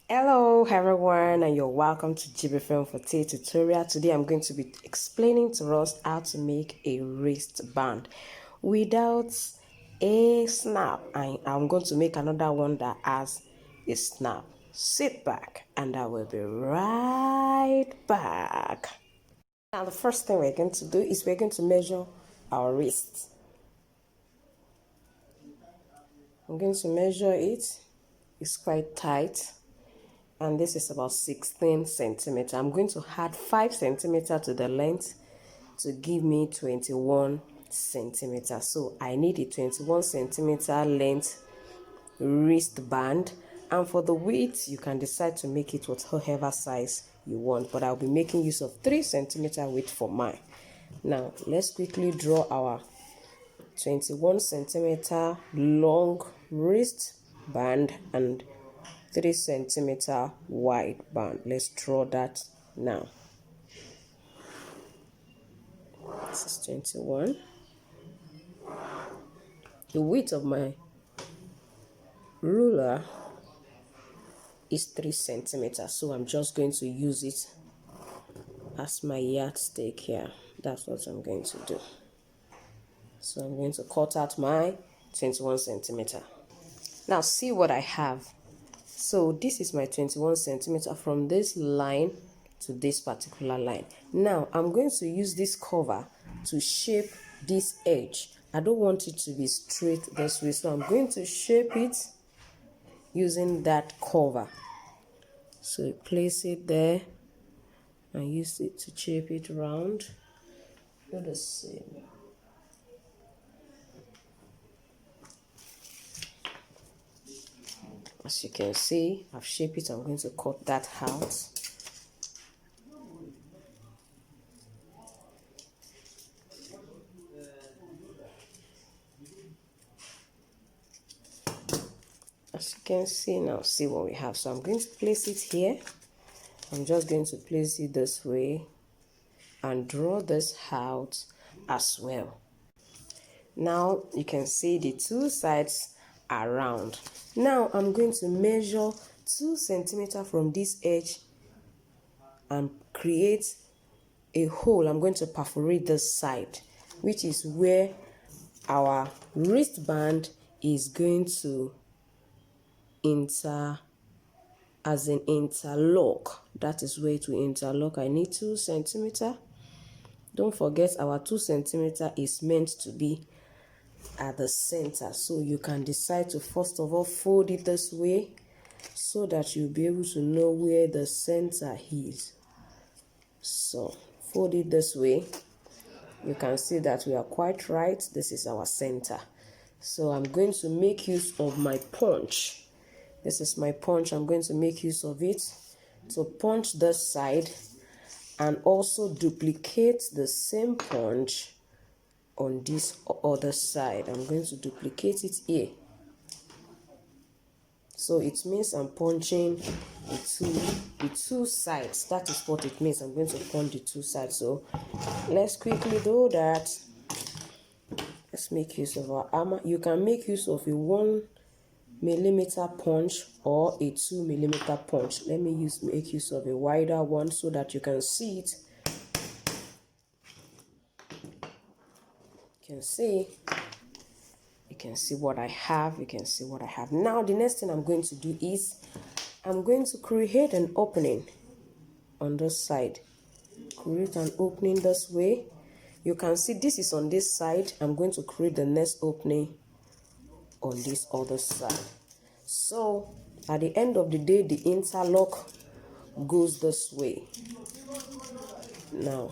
Hello everyone, and you're welcome to Jibbyfem Forte tutorial. Today I'm going to be explaining to us how to make a wristband without a snap. I'm going to make another one that has a snap. Sit back and I will be right back. Now the first thing we're going to do is we're going to measure our wrist. I'm going to measure it. It's quite tight. And this is about 16 centimeters. I'm going to add 5 centimeters to the length to give me 21 centimeters. So I need a 21 centimeter length wristband, and for the width you can decide to make it whatever size you want, but I'll be making use of 3 centimeter width for mine. Now let's quickly draw our 21 centimeter long wristband and 3 centimeter wide band. Let's draw that now. This is 21. The width of my ruler is 3 centimeters, so I'm just going to use it as my yardstick here. That's what I'm going to do. So I'm going to cut out my 21 centimeter. Now see what I have. So this is my 21 centimeter from this line to this particular line. Now I'm going to use this cover to shape this edge. I don't want it to be straight this way, so I'm going to shape it using that cover. So place it there and use it to shape it round. Do the same. As you can see, I've shaped it. I'm going to cut that out. As you can see now, see what we have. So I'm going to place it here. I'm just going to place it this way and draw this out as well. Now you can see the two sides are round. Now I'm going to measure 2 centimeters from this edge and create a hole. I'm going to perforate this side, which is where our wristband is going to interlock. That is where it will interlock. I need 2 centimeters. Don't forget our 2 centimeters is meant to be at the center, so you can decide to first of all fold it this way so that you'll be able to know where the center is. So fold it this way. You can see that we are quite right. This is our center. So I'm going to make use of my punch. This is my punch. I'm going to make use of it to punch this side and also duplicate the same punch on this other side. I'm going to duplicate it here. So it means I'm punching the two sides. That is what it means. I'm going to punch the two sides. So let's quickly do that. Let's make use of our hammer. You can make use of a 1 millimeter punch or a 2 millimeter punch. Let me make use of a wider one so that you can see it. You can see what I have. Now the next thing I'm going to do is I'm going to create an opening on this side. Create an opening this way. You can see this is on this side. I'm going to create the next opening on this other side. So at the end of the day, the interlock goes this way. Now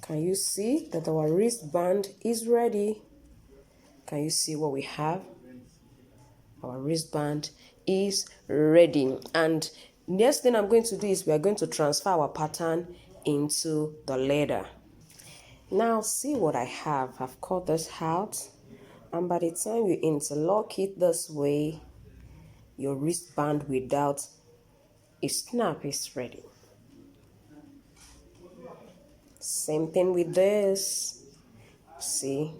can you see that our wristband is ready? Can you see what we have? Our wristband is ready. And next thing I'm going to do is we are going to transfer our pattern into the leather. Now see what I have. I've cut this out. And by the time you interlock it this way, your wristband without a snap is ready. Same thing with this. See?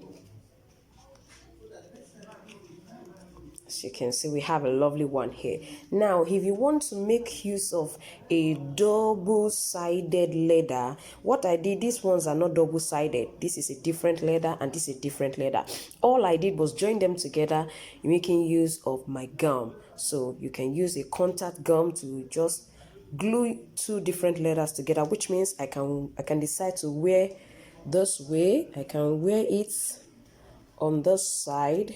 As you can see, we have a lovely one here. Now, if you want to make use of a double-sided leather, what I did, these ones are not double-sided. This is a different leather and this is a different leather. All I did was join them together, making use of my gum. So you can use a contact gum to just glue two different leathers together, which means I can decide to wear this way. I can wear it on this side.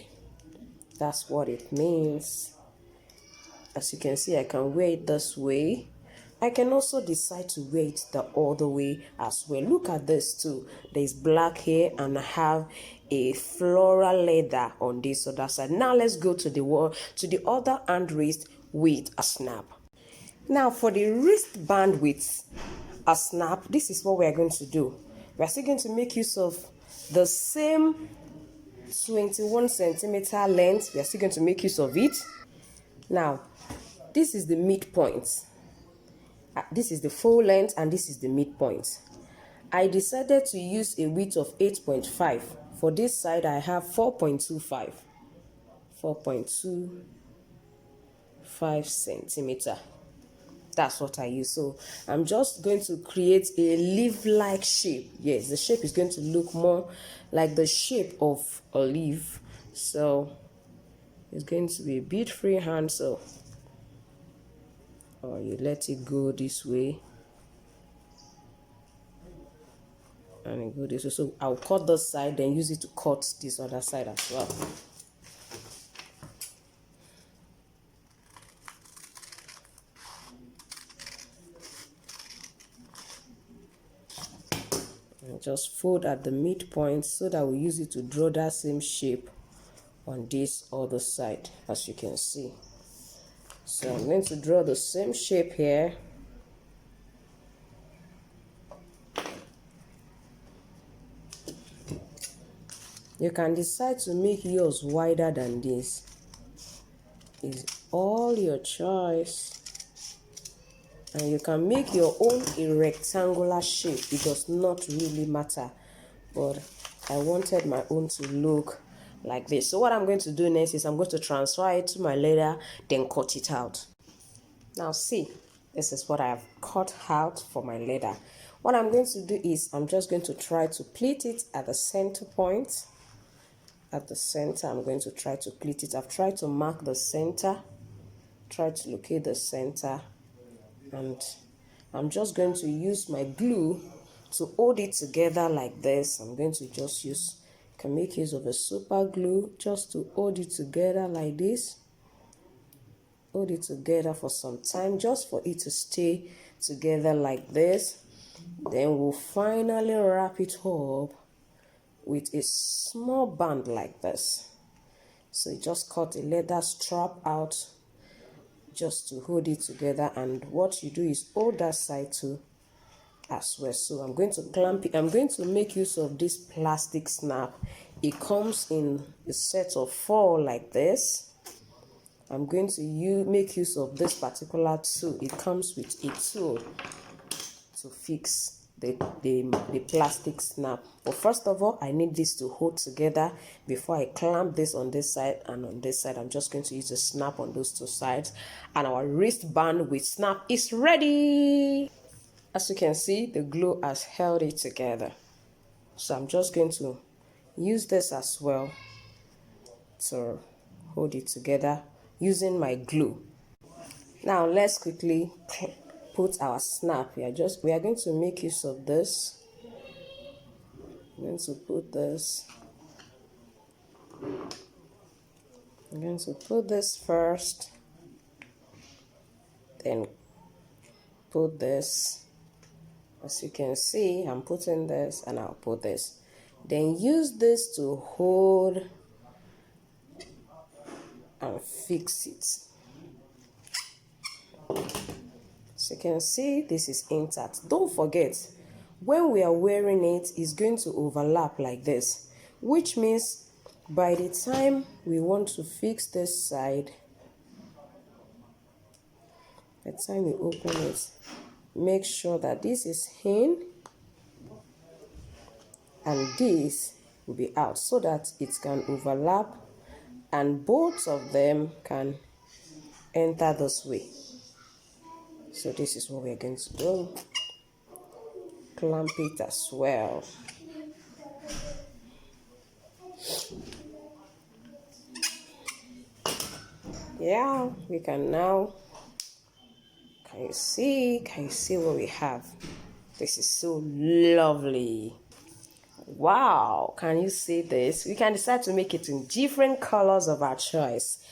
That's what it means. As you can see, I can wear it this way. I can also decide to wear it the other way as well. Look at this too. There's black here and I have a floral leather on this other side. Now let's go to the other hand wrist with a snap. Now for the wristband with a snap, this is what we are going to do. We are still going to make use of the same 21 centimeter length. We are still going to make use of it. Now, this is the midpoint. This is the full length and this is the midpoint. I decided to use a width of 8.5. For this side, I have 4.25. 4.25 centimeter. That's what I use. So I'm just going to create a leaf-like shape. Yes, the shape is going to look more like the shape of a leaf. So it's going to be a bit freehand. So you let it go this way and it go this way. So I'll cut this side, then use it to cut this other side as well. Just fold at the midpoint so that we use it to draw that same shape on this other side, as you can see. So I'm going to draw the same shape here. You can decide to make yours wider than this. It's all your choice. And you can make your own a rectangular shape. It does not really matter. But I wanted my own to look like this. So what I'm going to do next is I'm going to transfer it to my leather, then cut it out. Now see, this is what I have cut out for my leather. What I'm going to do is I'm just going to try to pleat it at the center point. At the center, I'm going to try to pleat it. I've tried to mark the center, try to locate the center. And I'm just going to use my glue to hold it together like this. I'm going to just can make use of a super glue just to hold it together like this. Hold it together for some time, just for it to stay together like this. Then we'll finally wrap it up with a small band like this. So you just cut a leather strap out just to hold it together, and what you do is hold that side too as well. So I'm going to clamp it. I'm going to make use of this plastic snap. It comes in a set of 4 like this. I'm going to make use of this particular tool. It comes with a tool to fix the plastic snap. But first of all, I need this to hold together before I clamp this on this side and on this side. I'm just going to use a snap on those 2 sides, and our wristband with snap is ready. As you can see, the glue has held it together. So I'm just going to use this as well to hold it together using my glue. Now let's quickly put our snap. We are going to make use of this. I'm going to put this. I'm going to put this first, then put this. As you can see, I'm putting this and I'll put this. Then use this to hold and fix it. So you can see this is intact. Don't forget, when we are wearing it, it's going to overlap like this, which means by the time we want to fix this side, by the time we open it, make sure that this is in and this will be out so that it can overlap and both of them can enter this way. So this is what we're going to do. Clamp it as well. Yeah, we can now. Can you see? Can you see what we have? This is so lovely. Wow, can you see this? We can decide to make it in different colors of our choice.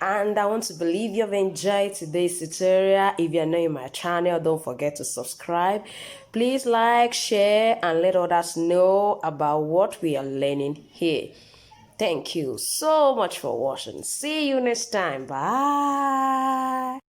And I want to believe you've enjoyed today's tutorial. If you're new in my channel, don't forget to subscribe. Please like, share, and let others know about what we are learning here. Thank you so much for watching. See you next time. Bye.